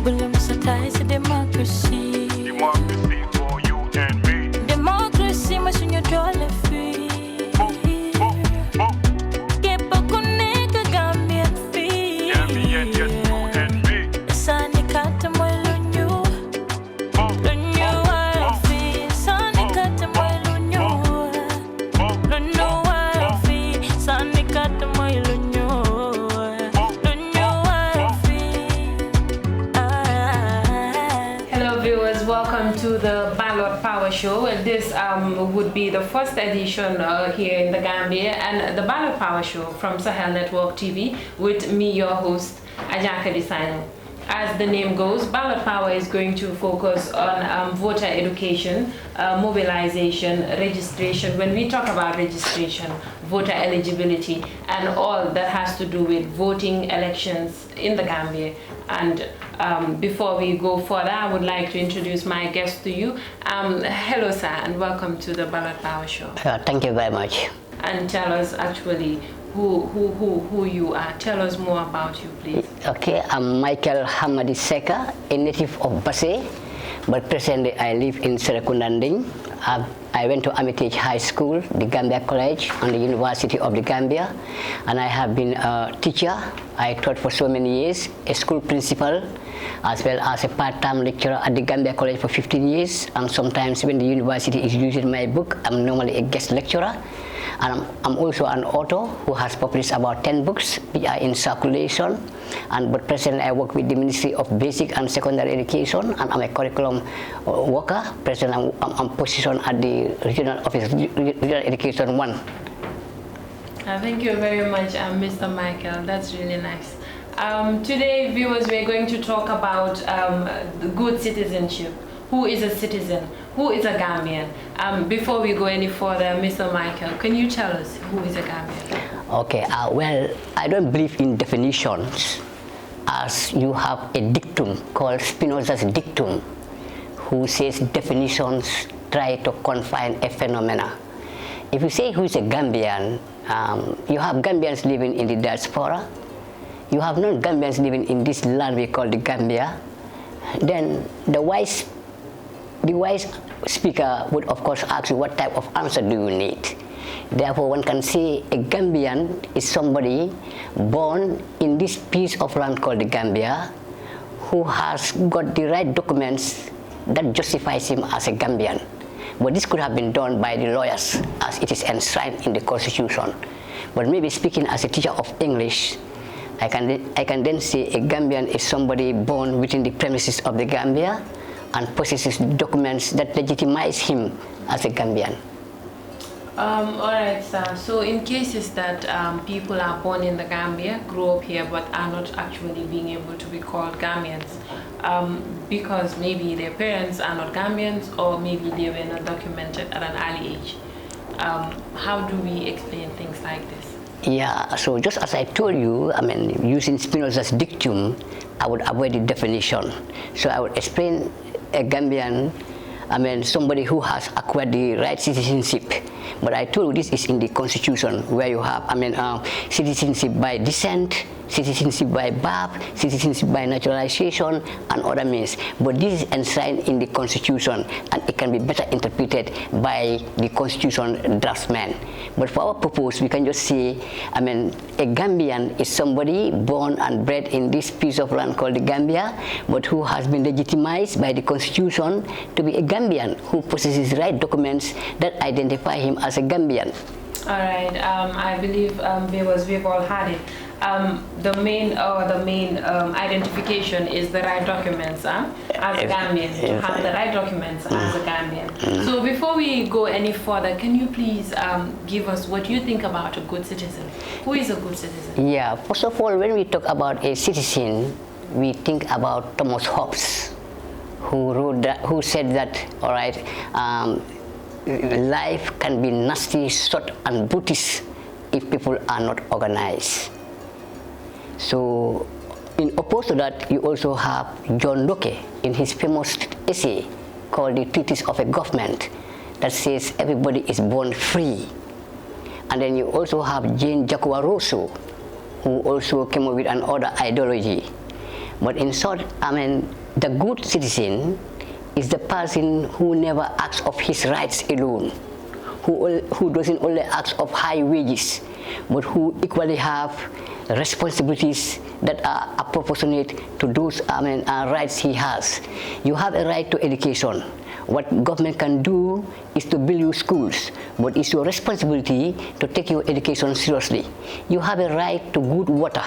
Sensitize democracy. Democracy for you and me. Democracy must in your draw left free. Keep a connect a Gambian free. Gambian, just you and me. Sunny cat and my lunyu. Lunyu are free. Sunny cat and my lunyu. Lunyu are free. Sunny cat and my lunyu. Welcome to the Ballot Power Show. This would be the first edition here in the Gambia, and the Ballot Power Show from Sahel Network TV with me, your host, 𝐂𝐤𝐿𝐵𝐿. As the name goes, Ballot Power is going to focus on voter education, mobilization, registration. When we talk about registration, voter eligibility, and all that has to do with voting elections in the Gambia. And before we go further, I would like to introduce my guest to you. Hello, sir, and welcome to the Ballot Power Show. Thank you very much. And tell us actually who you are. Tell us more about you, please. Okay, I'm Michael Hammadiseka, a native of Basse, but presently I live in Serekundanding. I went to Armitage High School, the Gambia College, and the University of the Gambia, and I have been a teacher. I taught for so many years, a school principal, as well as a part-time lecturer at the Gambia College for 15 years, and sometimes when the university is using my book, I'm normally a guest lecturer. And I'm also an author who has published about 10 books which are in circulation. But presently I work with the Ministry of Basic and Secondary Education, and I'm a curriculum worker. Presently I'm positioned at the Regional Office, Regional Education 1. Thank you very much, Mr. Michael. That's really nice. Today, viewers, we're going to talk about the good citizenship. Who is a citizen? Who is a Gambian? Before we go any further, Mr. Michael, can you tell us who is a Gambian? Okay, well, I don't believe in definitions, as you have a dictum called Spinoza's dictum, who says definitions try to confine a phenomena. If you say who is a Gambian, you have Gambians living in the diaspora, you have non-Gambians living in this land we call the Gambia. Then the wise speaker would of course ask you what type of answer do you need. Therefore one can say a Gambian is somebody born in this piece of land called the Gambia, who has got the right documents that justifies him as a Gambian. But this could have been done by the lawyers as it is enshrined in the Constitution. But maybe speaking as a teacher of English, I can then say a Gambian is somebody born within the premises of the Gambia and possesses documents that legitimize him as a Gambian. All right, sir. So in cases that people are born in the Gambia, grow up here, but are not actually being able to be called Gambians, because maybe their parents are not Gambians, or maybe they were not documented at an early age, how do we explain things like this? Yeah, so just as I told you, I mean, using Spinoza's dictum, I would avoid the definition. So I would explain a Gambian, I mean, somebody who has acquired the right citizenship. But I told you this is in the Constitution, where you have, I mean, citizenship by descent, citizenship by birth, citizenship by naturalization, and other means. But this is enshrined in the Constitution, and it can be better interpreted by the Constitution draftsman. But for our purpose, we can just say, I mean, a Gambian is somebody born and bred in this piece of land called the Gambia, but who has been legitimized by the Constitution to be a Gambian, who possesses right documents that identify him as a Gambian. All right, I believe we've all had it. The main identification is the right documents as a Gambian, to have the right documents as a Gambian. So before we go any further, can you please give us what you think about a good citizen? Who is a good citizen? Yeah, first of all, when we talk about a citizen, we think about Thomas Hobbes, who said that, all right, life can be nasty, short, and brutish if people are not organized. So, in opposed to that, you also have John Locke in his famous essay called The Treatise of a Government, that says everybody is born free. And then you also have Jean Jacques Rousseau, who also came up with another ideology. But in short, I mean, the good citizen is the person who never acts of his rights alone, who doesn't only ask of high wages, but who equally have responsibilities that are proportionate to those rights he has. You have a right to education. What government can do is to build you schools, but it's your responsibility to take your education seriously. You have a right to good water,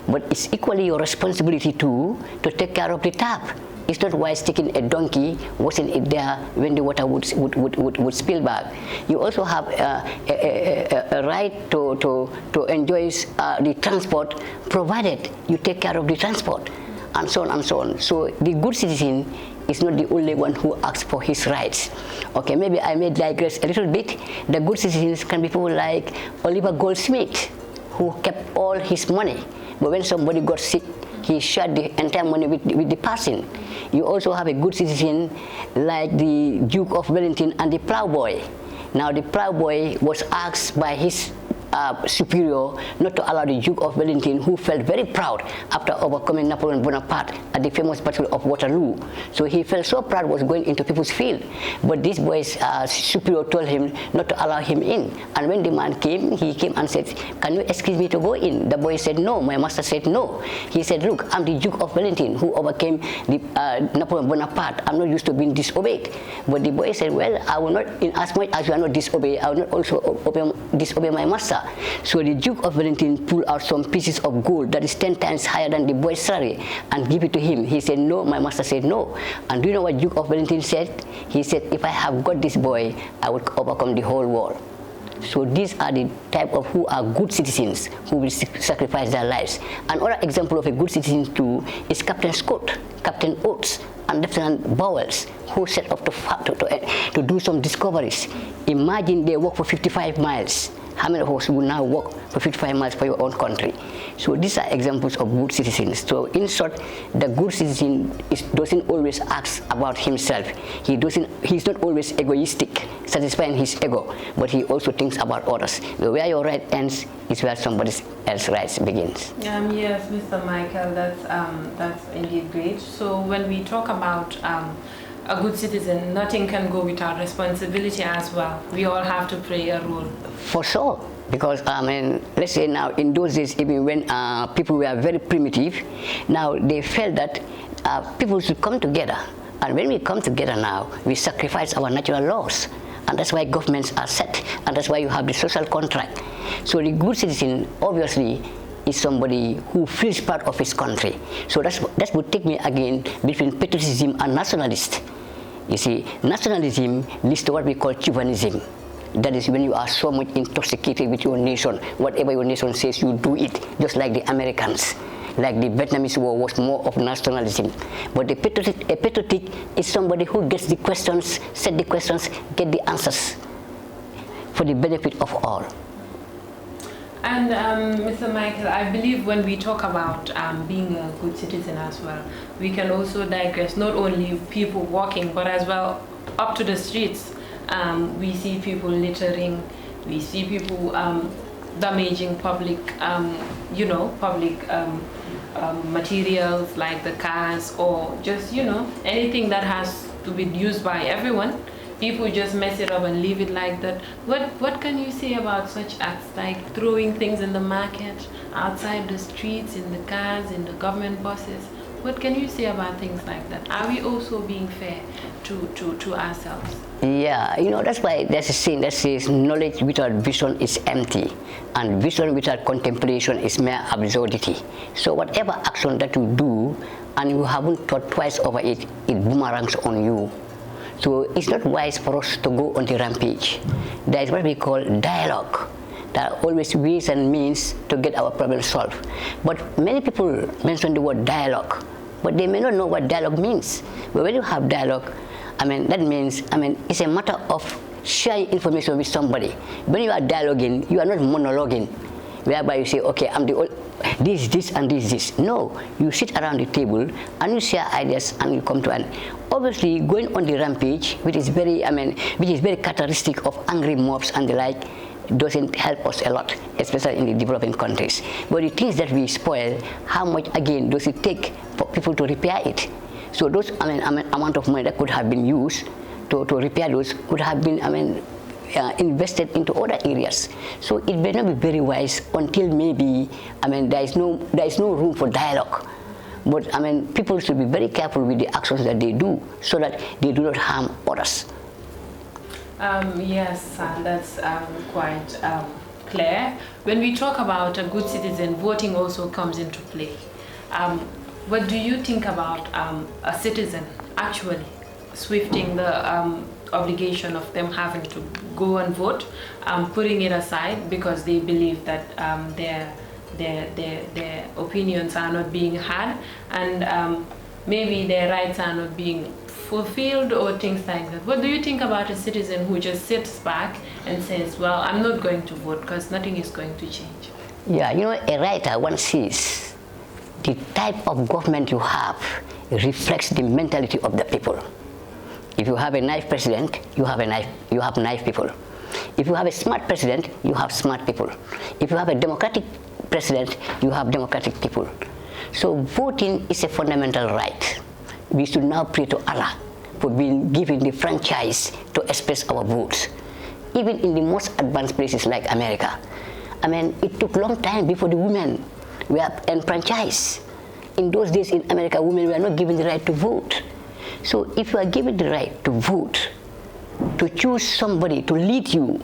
but it's equally your responsibility to take care of the tap. It's not wise taking a donkey, washing it there when the water would spill back. You also have a right to enjoy the transport, provided you take care of the transport, and so on and so on. So the good citizen is not the only one who asks for his rights. Okay, maybe I may digress a little bit. The good citizens can be people like Oliver Goldsmith, who kept all his money, but when somebody got sick, he shared the entire money with the person. You also have a good citizen like the Duke of Wellington and the Plowboy. Now the Plowboy was asked by his superior not to allow the Duke of Wellington, who felt very proud after overcoming Napoleon Bonaparte at the famous Battle of Waterloo. So he felt so proud, was going into people's field. But this boy's superior told him not to allow him in. And when the man came, he came and said, "Can you excuse me to go in?" The boy said, "No." My master said, "No." He said, "Look, I'm the Duke of Wellington who overcame the, Napoleon Bonaparte. I'm not used to being disobeyed." But the boy said, "Well, I will not, in as much as you are not disobeyed, I will not also disobey my master." So the Duke of Wellington pulled out some pieces of gold that is 10 times higher than the boy's salary and give it to him. He said, "No." My master said, "No." And do you know what Duke of Wellington said? He said, "If I have got this boy, I would overcome the whole world." So these are the type of who are good citizens, who will sacrifice their lives. Another example of a good citizen too is Captain Scott, Captain Oates, and Lieutenant Bowles, who set up to do some discoveries. Imagine they walk for 55 miles. How many of us will now walk for 55 miles for your own country? So these are examples of good citizens. So in short, the good citizen doesn't always ask about himself. He's not always egoistic, satisfying his ego, but he also thinks about others. Where your right ends is where somebody else's rights begins. Yes, Mr. Michael, that's indeed great. So when we talk about a good citizen, nothing can go without responsibility as well. We all have to play a role. For sure, because let's say now in those days, even when people were very primitive, now they felt that people should come together. And when we come together now, we sacrifice our natural laws. And that's why governments are set. And that's why you have the social contract. So the good citizen, obviously, is somebody who feels part of his country. So that would take me again between patriotism and nationalist. You see, nationalism leads to what we call chauvinism. That is when you are so much intoxicated with your nation. Whatever your nation says, you do it, just like the Americans. Like the Vietnamese War was more of nationalism. But a patriotic is somebody who gets the questions, set the questions, get the answers for the benefit of all. And Mr. Michael, I believe when we talk about being a good citizen as well, we can also digress not only people walking, but as well up to the streets. We see people littering, we see people damaging public, materials like the cars, or just, anything that has to be used by everyone. People just mess it up and leave it like that. What can you say about such acts, like throwing things in the market, outside the streets, in the cars, in the government buses? What can you say about things like that? Are we also being fair to ourselves? Yeah, that's why there's a saying that says knowledge without vision is empty, and vision without contemplation is mere absurdity. So whatever action that you do and you haven't thought twice over it, it boomerangs on you. So it's not wise for us to go on the rampage. There is what we call dialogue. There are always ways and means to get our problems solved. But many people mention the word dialogue, but they may not know what dialogue means. But when you have dialogue, that means, it's a matter of sharing information with somebody. When you are dialoguing, you are not monologuing, whereby you say, okay, I'm the this, and this. No, you sit around the table and you share ideas and you come to an. Obviously, going on the rampage, which is very characteristic of angry mobs and the like, doesn't help us a lot, especially in the developing countries. But the things that we spoil, how much again does it take for people to repair it? So those amount of money that could have been used to repair those could have been invested into other areas. So it may not be very wise until maybe there is no room for dialogue. But people should be very careful with the actions that they do so that they do not harm others. Yes, that's quite clear. When we talk about a good citizen, voting also comes into play. What do you think about a citizen actually swifting the obligation of them having to go and vote, putting it aside because they believe that their opinions are not being heard, and maybe their rights are not being fulfilled or things like that? What do you think about a citizen who just sits back and says, well, I'm not going to vote because nothing is going to change? Yeah, a writer once says, the type of government you have reflects the mentality of the people. If you have a nice president, you have nice people. If you have a smart president, you have smart people. If you have a democratic president, you have democratic people. So voting is a fundamental right. We should now pray to Allah for being given the franchise to express our votes. Even in the most advanced places like America, it took a long time before the women were enfranchised. In those days in America, women were not given the right to vote. So if you are given the right to vote, to choose somebody to lead you,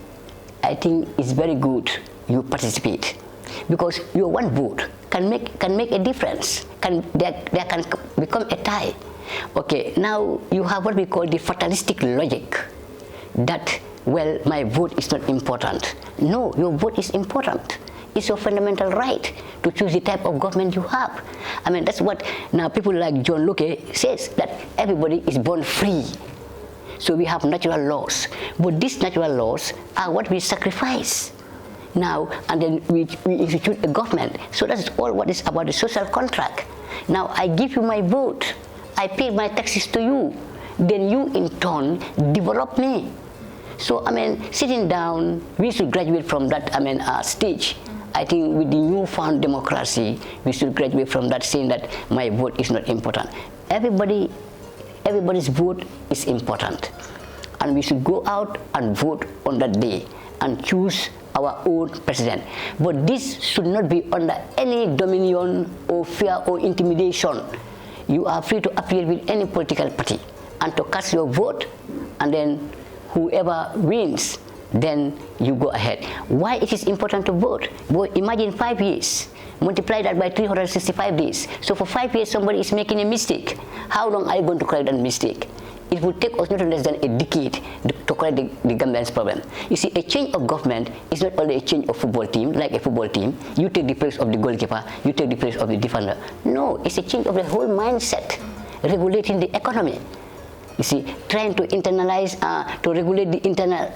I think it's very good you participate, because your one vote can make a difference. There can become a tie. Okay, now you have what we call the fatalistic logic that, well, my vote is not important. No, your vote is important. It's your fundamental right to choose the type of government you have. That's what now people like John Locke says, that everybody is born free. So we have natural laws. But these natural laws are what we sacrifice now, and then we institute a government. So that's all what is about the social contract. Now I give you my vote. I pay my taxes to you. Then you in turn develop me. So sitting down, we should graduate from that stage. I think with the newfound democracy, we should graduate from that, saying that my vote is not important. Everybody's vote is important, and we should go out and vote on that day and choose our own president. But this should not be under any dominion or fear or intimidation. You are free to appear with any political party and to cast your vote, and then whoever wins, then you go ahead. Why it is important to vote? Well, imagine 5 years, multiply that by 365 days. So for 5 years somebody is making a mistake. How long are you going to correct that mistake? It will take us not less than a decade to correct the Gambian's problem. You see, a change of government is not only a change of football team, like a football team. You take the place of the goalkeeper, you take the place of the defender. No, it's a change of the whole mindset, regulating the economy. You see, trying to internalize, to regulate the internal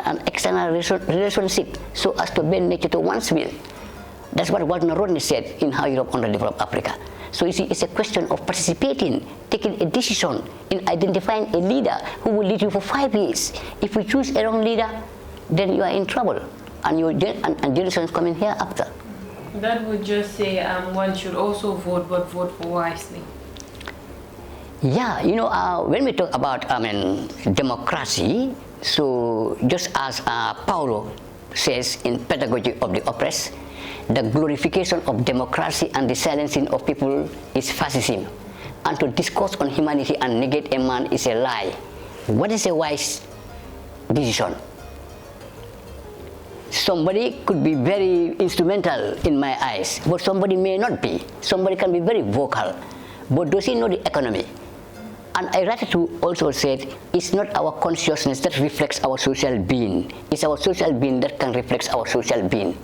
and external relationship so as to bend nature to one's will. That's what Walter Rodney said in How Europe Underdeveloped Africa. So you see, it's a question of participating, taking a decision in identifying a leader who will lead you for 5 years. If we choose a wrong leader, then you are in trouble, and generations coming here after. That would just say one should also vote, but vote for wisely. Yeah, when we talk about democracy, so just as Paulo says in Pedagogy of the Oppressed, the glorification of democracy and the silencing of people is fascism. And to discourse on humanity and negate a man is a lie. What is a wise decision? Somebody could be very instrumental in my eyes, but somebody may not be. Somebody can be very vocal, but does he know the economy? And I rather to also said, it's not our consciousness that reflects our social being. It's our social being that can reflect our social being.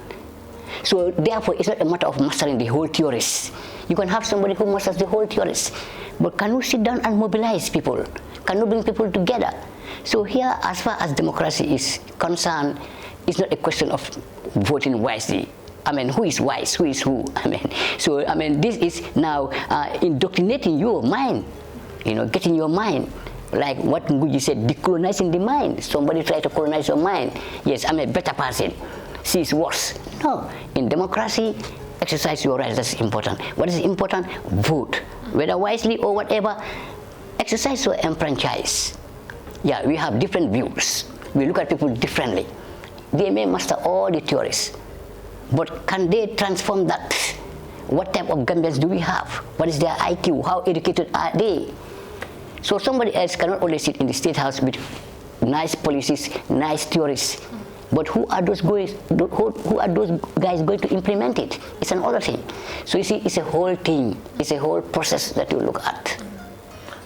So therefore, it's not a matter of mastering the whole theories. You can have somebody who masters the whole theories, but can you sit down and mobilize people? Can you bring people together? So here, as far as democracy is concerned, it's not a question of voting wisely. Who is wise? Who is who? This is now indoctrinating your mind. Getting your mind Like what 𝐿𝐷𝐿 said, decolonizing the mind. Somebody try to colonize your mind. Yes, I'm a better person. She's worse. No. In democracy, exercise your rights. That's important. What is important? Vote. Whether wisely or whatever, exercise your enfranchise. Yeah, we have different views. We look at people differently. They may master all the theories, but can they transform that? What type of Gambians do we have? What is their IQ? How educated are they? So somebody else cannot only sit in the State House with nice policies, nice theories, but who are those guys going to implement it? It's another thing. So you see, it's a whole thing. It's a whole process that you look at.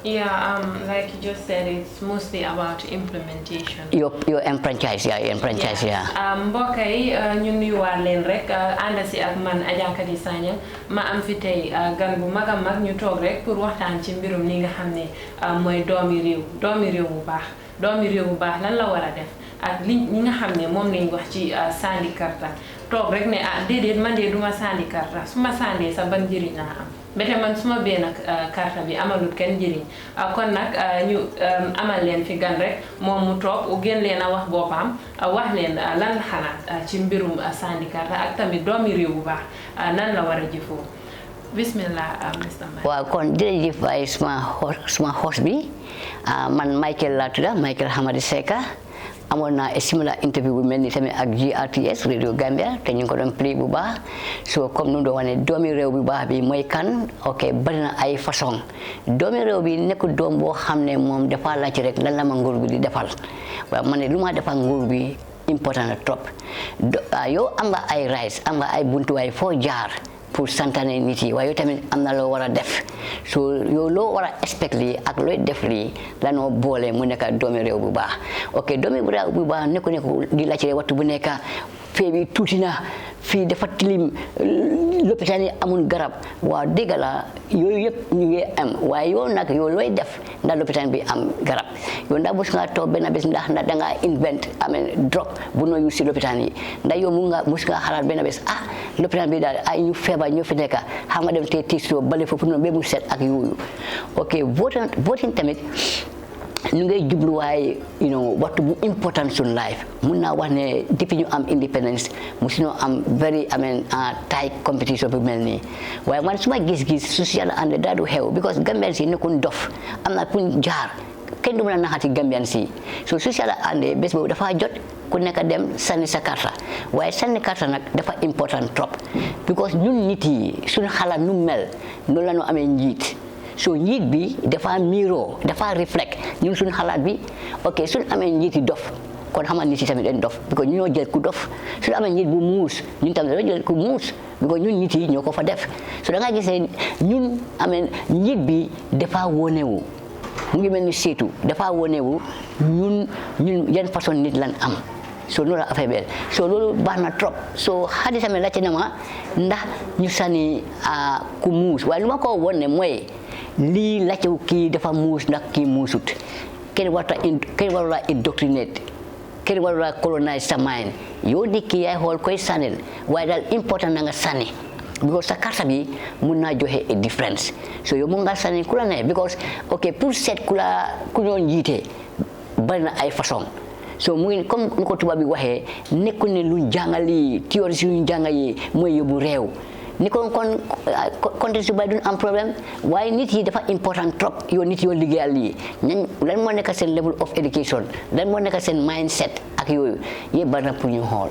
Yeah, like you just said, it's mostly about implementation. Your enfranchise, enfranchise, mbokk yi ñu nuyuwaat leen rek ànd si ak man 𝐂𝐤𝐿 ma am fi tey gan bu mag a mag ñu toog rek pour waxtaan ci mbirum li nga xam ne mooy doomi réew bu baax lan la war a def ak li ñi nga xam ne moom lañ wax ci sandi karta toog rek ne déedéet man de duma sandi karta su ma sandee sa ban njëriñ laa am bete man suma benn karta bi amalut kenn njëriñ kon nag ñu amal leen fi gan rek moom mu toog gën leen a wax boppam wax leen lan la xalaat ci mbirum sandi karta ak tamit doomi réew bu baax nan la war a jëfoo bismillah Mr. Mbaye. Waaw kon jërëjëf waay suma host bi man Michael laa tudda Michael Hammadiseka amoon naa similar interview bu mel ni tamit ak GRTS Radio Gambia te ñu ngi ko doon play bu baax so comme nu doon wane doomi réew bu baax bi mooy kan ok bari na ay façon doomi réew bi nekkul doom boo xam ne moom dafa laaj rek lan la ma nguur bi di defal waaw man ne lu ma defal nguur bi important na trop yow am nga ay rights am nga ay buntuwaay foo jaar pour santaane nit yi waaye yow tamit am na loo war a def so yow loo war a expect lii ak looy def lii lanoo boole mu nekk doomi réew bu baax ok doomi réew bu baax nekku di laajte waxtu bu nekk fee bi tuuti na fii dafa tilim lopitaan yi amul garab waaw dégg la yooyu yëpp ñu ngi am waaye yow nag yow looy def ndax lopitaan bi am garab yow ndax mos nga toog benn bés ndax da nga invent drug bu noo use si lopitaan yi ndax yow mos nga xalaat benn bés lopitaan bi daal ay ñu feebar ñoo fi nekk xam nga dem te tiisoo bale foofu noonu ba mu set ak yooyu ok voting tamit ñu ngay jubluwaay waxtu bu important sun life mun naa wax ne depuis ñu am independence musuñoo am very tight competition bu mel nii waaye man suma gis-gis social and daa du xew because Gambian si nekkun dof am na kuñ jaar kenn du mën a naxati Gambian si so social and bés boobu dafa jot ku nekk dem sànni sa karta waaye sànni karta nag dafa important trop because ñun nit yi suñu xalaat nu mel noonu la ñu amee njiit so njiit bi dafa miiroo dafa reflect ñun suñu xalaat bi ok suñu amee njiiti dof kon xam nga nit yi tamit dañ dof because ñu ñoo jël ku dof suñu amee njiit bu muus ñun tamit dañoo jël ku muus because ñun nit yi ñoo ko fa def so da nga gis ne ñun amee njiit bi dafa wonewu mu ngi mel ni seetu dafa wonewu ñun yan façon nit lan am so noonu la affaire bi so loolu baax na trop so xaddi tamit laajte na ma ndax ñu sànni ku muus waaye lu ma ko won ne mooy lii laajtewu kii dafa muus ndax kii muusut kenn warula indoctrinate kenn warula colonize sa mind yow di kii yaay xool koy sànnil waaye daal important na nga sànni because sa carte bi mun naa joxe a difference so yow mun nga sànni ku la ne because ok pour seet ku ñoo njiite bari na ay façon so mu ngi comme nu ko tubaab bi waxee nekkul ne lu jàngali théorie si lu jàngal yi mooy yóbbu réew ni kon contexte su bari duñ am problème waaye nit yi dafa important trop yow nit yoo liggéeyal lii lan moo nekk seen level of education lan moo nekk seen mindset ak yooyu yëpp bari na pour ñu xool.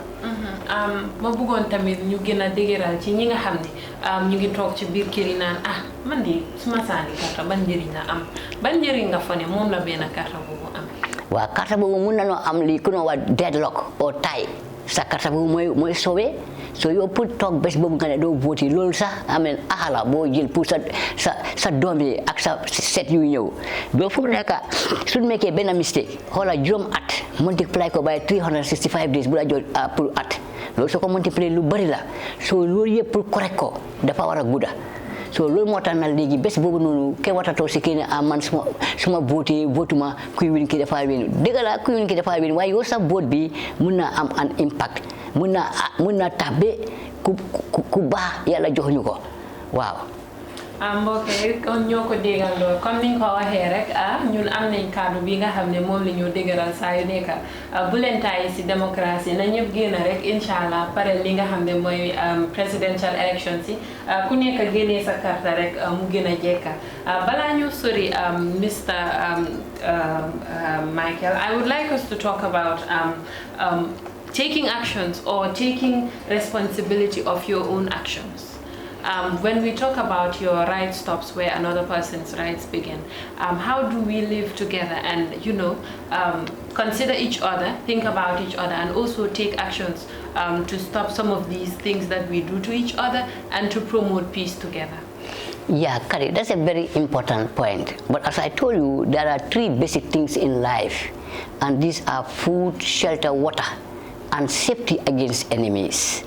ma bëggoon tamit ñu gën a dëgëral ci ñi nga xam ne ñu ngi toog ci biir kër yi naan man de suma sànni karta ban njëriñ la am ban njëriñ nga fa ne moom la benn karta boobu am. waaw carte boobu mun na noo am lii ku noo wax deadlock or tie sa carte boobu mooy sauvé so yow pour toog bés boobu nga ne doo voté loolu sax axala boo jël pour sa doom yi ak sa set yu ñëw doo fu mu nekk suñu mekkee benn mistake xoola juróom at multiply ko by 365 days bu la jot pour at loolu soo ko multiplier lu bari la so loolu yëpp pour correct ko dafa war a gudda so loolu moo tax nag léegi bés boobu noonu kenn watatoo si kii ne man suma votuma kuy win ki dafa win dëgg la kuy win ki dafa win waaye yow sa vote bi mun naa am an impact mun naa tax ba ku baax yàlla jox ñu ko waaw. mbokk kon ñoo ko déggandoo comme niñ ko waxee rek ñun am nañ kàddu bi nga xam ne moom la ñu dëgëral saa yu nekk bu leen tàyyi si démocratie na ñëpp génn rek incha allah pare li nga xam ne mooy presidential election si ku nekk génnee sa carte rek mu gën a jekka balaa ñu sori Mr. Michael, I would like us to talk about taking actions or taking responsibility of your own actions. When we talk about your right stops where another person's rights begin, how do we live together and, consider each other, think about each other, and also take actions to stop some of these things that we do to each other and to promote peace together? Yeah, correct. That's a very important point. But as I told you, there are three basic things in life, and these are food, shelter, water, and safety against enemies.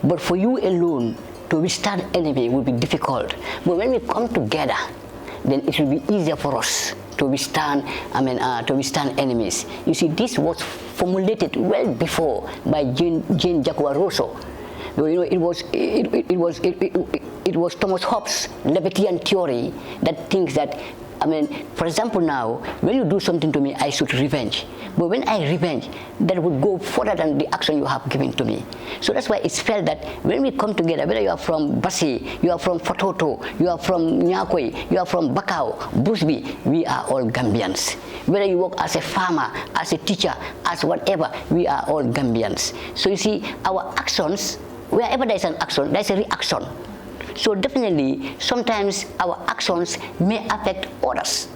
But for you alone, to withstand enemy will be difficult. But when we come together, then it will be easier for us to withstand, to withstand enemies. You see, this was formulated well before by 𝐁𝐚𝐥𝐿 Rousseau. It was Thomas Hobbes' libertarian theory that thinks that, for example now, when you do something to me, I should revenge. But when I revenge, that would go further than the action you have given to me. So that's why it's felt that when we come together, whether you are from Bassi, you are from Fatoto, you are from 𝐿𝐴𝐻𝐿, you are from Bakau, Busby, we are all Gambians. Whether you work as a farmer, as a teacher, as whatever, we are all Gambians. So you see, our actions, wherever there is an action, there is a reaction. So definitely, sometimes our actions may affect others,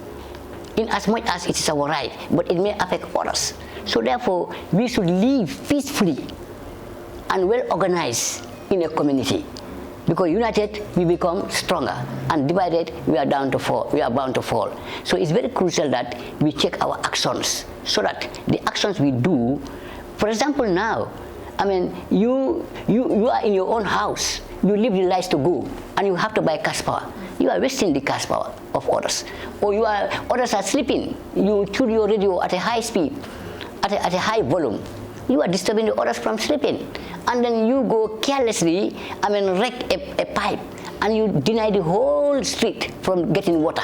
in as much as it is our right, but it may affect others. So therefore, we should live peacefully and well organized in a community. Because united, we become stronger, and divided, we are bound to fall. So it's very crucial that we check our actions, so that the actions we do, for example now, you are in your own house, you leave the lights to go, and you have to buy cash power. You are wasting the cash power of others. Or others are sleeping, you tune your radio at a high speed, at a high volume. You are disturbing the others from sleeping. And then you go carelessly, wreck a pipe, and you deny the whole street from getting water.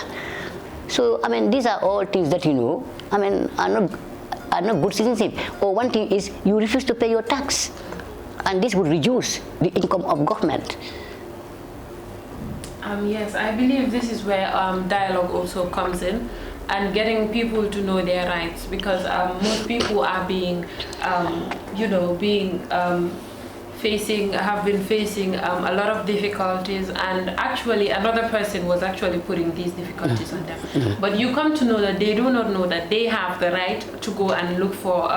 So, these are all things that are not good citizenship. Or one thing is, you refuse to pay your tax, and this would reduce the income of government. Yes, I believe this is where dialogue also comes in, and getting people to know their rights, because most people are have been facing a lot of difficulties, and actually another person was actually putting these difficulties on them. But you come to know that they do not know that they have the right to go and look for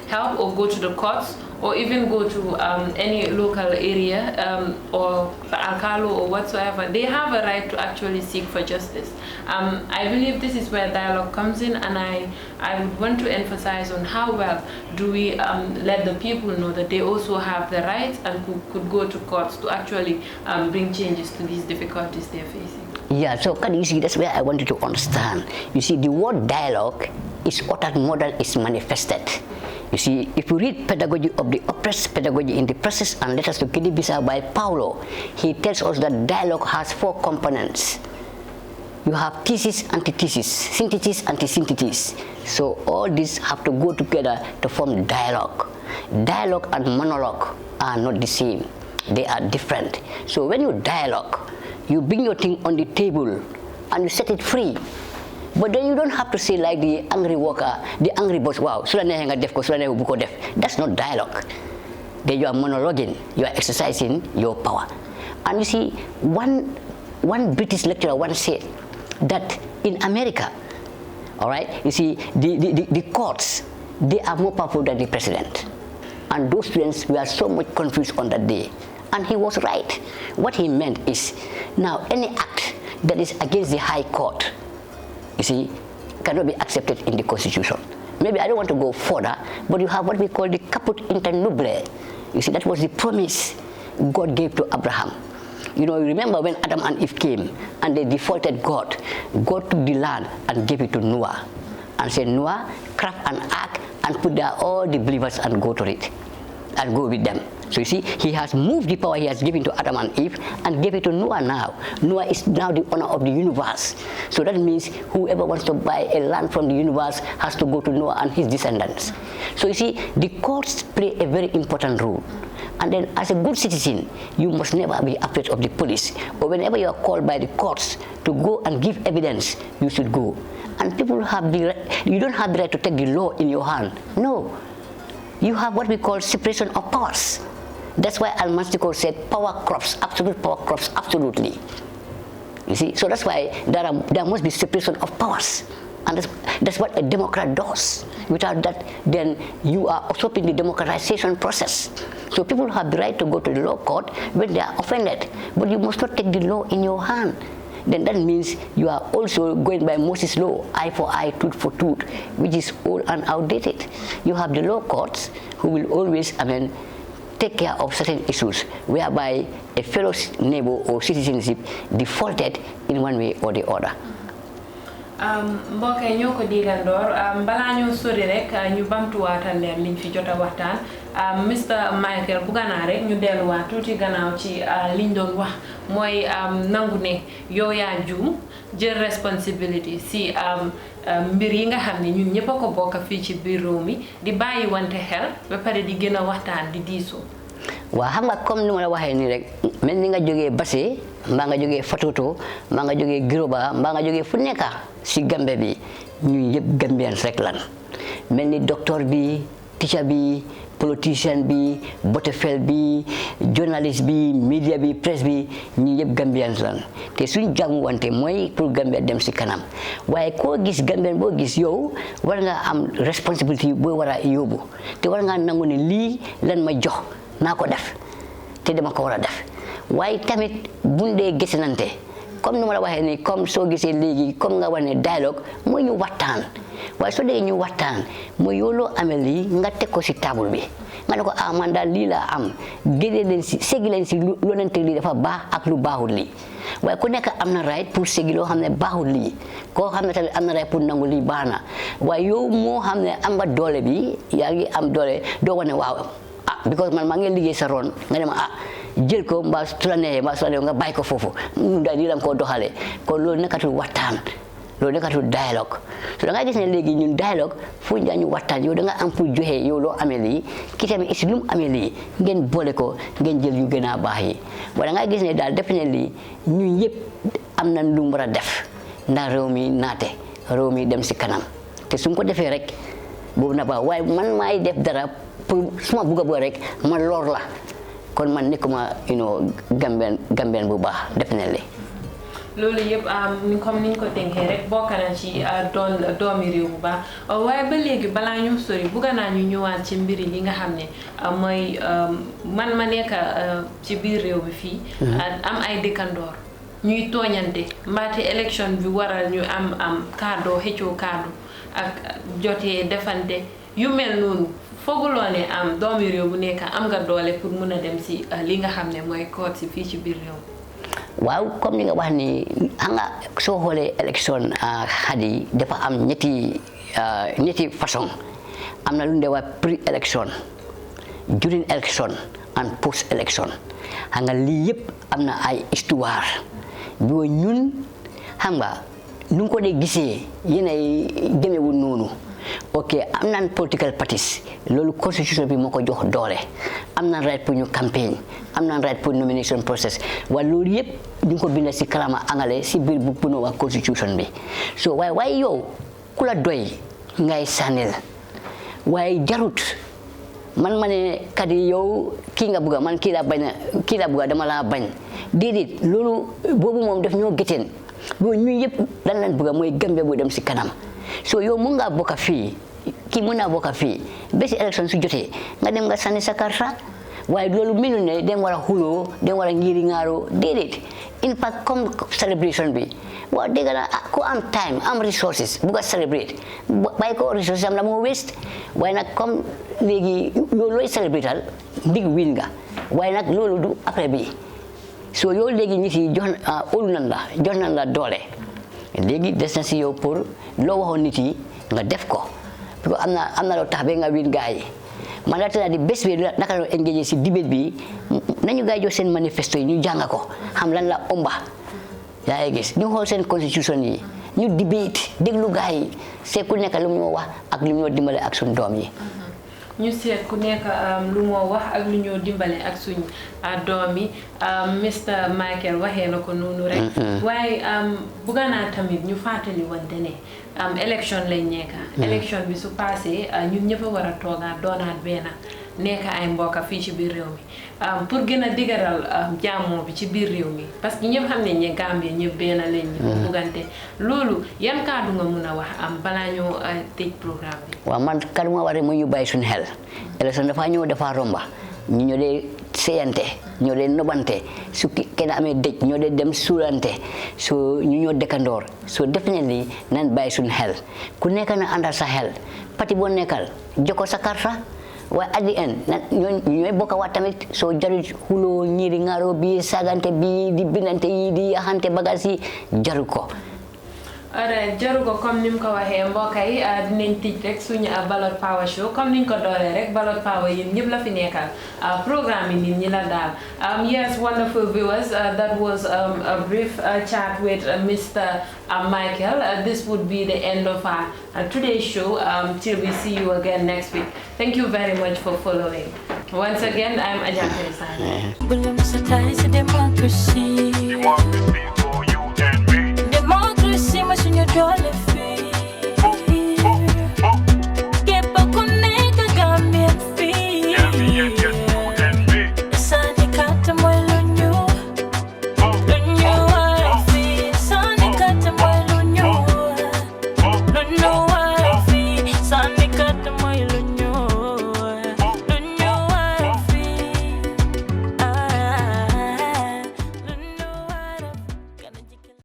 help, or go to the courts, or even go to any local area or the alcalo or whatsoever. They have a right to actually seek for justice. I believe this is where dialogue comes in, and I would want to emphasize on how well do we let the people know that they also have the rights and could go to courts to actually bring changes to these difficulties they're facing. Yeah, so you see, that's where I wanted to understand. You see, the word dialogue is what that model is manifested. You see, if you read Pedagogy of the Oppressed, Pedagogy in the Process and Letters to Guinea-Bissau by Paulo, he tells us that dialogue has 4 components. You have thesis, antithesis, synthesis, anti-synthesis. So all these have to go together to form dialogue. Dialogue and monologue are not the same. They are different. So when you dialogue, you bring your thing on the table and you set it free. But then you don't have to say like the angry worker, the angry boss, wow, that's not dialogue. Then you are monologuing, you are exercising your power. And you see, one British lecturer once said that in America, all right, you see, the courts, they are more powerful than the president. And those students were so much confused on that day. And he was right. What he meant is, now any act that is against the high court, you see, cannot be accepted in the Constitution. Maybe I don't want to go further, but you have what we call the caput inter nubile. You see, that was the promise God gave to Abraham. You know, remember when Adam and Eve came and they defaulted God, God took the land and gave it to Noah and said, Noah, craft an ark and put there all the believers and go to it and go with them. So you see, he has moved the power he has given to Adam and Eve and gave it to Noah now. Noah is now the owner of the universe. So that means whoever wants to buy a land from the universe has to go to Noah and his descendants. So you see, the courts play a very important role. And then as a good citizen, you must never be afraid of the police. Or whenever you are called by the courts to go and give evidence, you should go. And people have the right, you don't have the right to take the law in your hand. No. You have what we call separation of powers. That's why Hammadiseka said power corrupts, absolute power corrupts absolutely. You see, so that's why there must be separation of powers. And that's what a democrat does. Without that, then you are stopping the democratization process. So people have the right to go to the law court when they are offended. But you must not take the law in your hand. Then that means you are also going by Moses' law, eye for eye, tooth for tooth, which is old and outdated. You have the law courts who will always, take care of certain issues whereby a fellow neighbor or citizenship defaulted in one way or the other. mbokk yi ñoo ko digandoor balaa ñoo sori rek ñu bamtuwaatal leen liñ fi jot a waxtaan Mr Michael bu ganaa rek ñu delluwaat tuuti gannaaw ci liñ doon wax mooy nangu ne yow yaa juum jël responsibility si mbir yi nga xam ne ñun ñëpp a ko bokk fii ci biir réew mi di bàyyi wante xel ba pare di gën a waxtaan di diisoo. waaw xam nga comme ni ma la waxee nii rek mel ni nga jógee Basse mbaa nga jógee Fatoto mbaa nga jógee Giroba mbaa nga jógee fu nekk si Gambie bi ñun yëpp Gambians rek lan mel ni docteur bi teacher bi politicien bi botefel bi journaliste bi media bi presse bi ñun yëpp Gambians lan te suñ jàmm wante mooy pour Gambia dem si kanam waaye koo gis Gambien boo gis yow war nga am responsibility boo war a yóbbu te war nga nangu ne lii lan ma jox naa ko def te dama ko war a def waaye tamit buñ dee gisanante comme ni ma la waxee nii comme soo gisee léegi comme nga wax ne dialogue mooy ñu waxtaan waaye soo dee ñu waxtaan mooy yow loo amee lii nga teg ko si table bi nga ne ko man daal lii laa am génnee leen si seggi leen si loo leen teg lii dafa baax ak lu baaxul lii waaye ku nekk am na right pour seggi loo xam ne baaxul lii koo xam ne tamit am na right pour nangu lii baax na waaye yow moo xam ne am nga doole bi yaa ngi am doole doo wane waaw because man maa ngi liggéey sa ron nga ne ma jël ko mbaa su la neexee mbaa su la neexee nga bàyyi ko foofu ñun daal nii la ko doxalee kon loolu nekkatul waxtaan loolu nekkatul dialogue so da nga gis ne léegi ñun dialogue fu ñu waxtaan yow da nga am pour joxe yow loo amee lii ki tamit is lu mu amee lii ngeen boole ko ngeen jël yu gën a baax yi waaye da nga gis ne daal def ne lii ñun yëpp am na lu mu war a def ndax réew mi naate réew mi dem si kanam te su ko defee rek boobu na baax waaye man maay def dara pour suma bugg a rek ma lor la kon man nekkuma Gambien bu baax definitely loolu yëpp comme niñ ko tënkee rek bokk na ci doon doomi réew bu baax waaye ba léegi balaa ñu sori bugga naa ñu ñëwaat ci mbiri li nga xam ne mooy man ma nekk ci biir réew bi fii am ay dëkkandoor ñuy tooñante mbaate élection bi waral ñu am kàddoo xëccoo kàddu ak jotee defante yu mel noonu fooguloo ne am doomi réew bu nekk am nga doole pour mun a dem si li nga xam ne mooy court si fii ci biir réew. waaw comme ni nga wax ni xam nga soo xoolee élection xadi dafa am ñetti façon am na lu ñu wax pre-election during election and post-election xam nga lii yëpp am na ay histoire boo ñun xam nga nu nga ko dee gisee yéen ay demeewul noonu. ok am naan political parties loolu constitution bi moo ko jox doole am naan right pour ñu campagne am naan right pour nomination process waaye loolu yëpp ñu ko bind si kalama angale si biir bu bu wax constitution bi so waaye yow ku la doy ngay sànnil waaye jarut man ma ne kat yow kii nga bëgga man kii la bëgga dama laa bañ déedéet loolu boobu moom def ñoo géteen loolu ñu yëpp lan lañ bëgga mooy Gambia bu dem si kanam so yow mun ngaa bokk fii kii mun naa bokk fii ba si élection su jotee nga dem nga sànni sa karta waaye loolu melu ne dem war a xuloo dem war a ngiri ngaaroo déedéet in fact comme celebration bi waaw dégg naa ku am time am resources bugg a celebrate bàyyi ko resources am la moo waste waaye nag comme léegi yow looy celebratal big win nga waaye nag loolu du après bi so yow léegi ñi si jox óolu nan la doole léegi des na si yow pour loo waxoon nit yi nga def ko parce que am na loo tax ba nga win gaa yi man laata naa di bés bi naka la engagé si debate bi nañu gaay jox seen manifesto yi ñu jàng ko xam lan la omba yaa ngi gis ñu xool seen constitution yi ñu debate déglu gaay yi c'est ku nekk lu mu wax ak lu mu dimbale ak suñu doom yi. ñu seet ku nekk lu moo wax ak lu ñoo dimbale ak suñ doom yi Mr Michael waxee na ko noonu rek waaye bugga naa tamit ñu fàttali wante ne élection lañ nekka élection bi su passé ñun ñëpp a war a toogaat doonaat benn nekk ay mbokka fii ci biir réew mi pour gën a digaral jàmmoo bi ci biir réew mi parce que ñëpp xam nañ ne Gambie ñëpp benn lañ ñu buggante loolu yan kàddu nga mun a wax balaa ñoo tëj programme bi. waaw man kàddu ma waree mu ñu bàyyi suñu xel élection dafa ñëw dafa romba ñu ñoo dee seyante ñoo dee nobante su kenn amee dëj ñoo dee dem suulante so ñu ñoo dëkkandoor so definitely nan bàyyi suñu xel ku nekk na àndal sa xel parti boo nekkal joko sa karta waaye at the end ñooy bokk waat tamit soo jarul xuloo ñiiri ngaaro bi sagante bi di bindante yi di yaxante bagage yi jaru ko. alright jaru ko comme ni mu ko waxee mbokk yi dinañ tij rek suñu Ballot Power Show comme niñ ko dooree rek Ballot Power yéen ñëpp la fi nekkal programme yi nit ñi la daal. Yes, wonderful viewers, that was a brief chat with Mr. Michael. This would be the end of our today's show till we see you again next week. Thank you very much for following. Once again, I'm 𝐿𝐻𝐿𝐵𝐿𝐻𝐿𝐻. Democracy.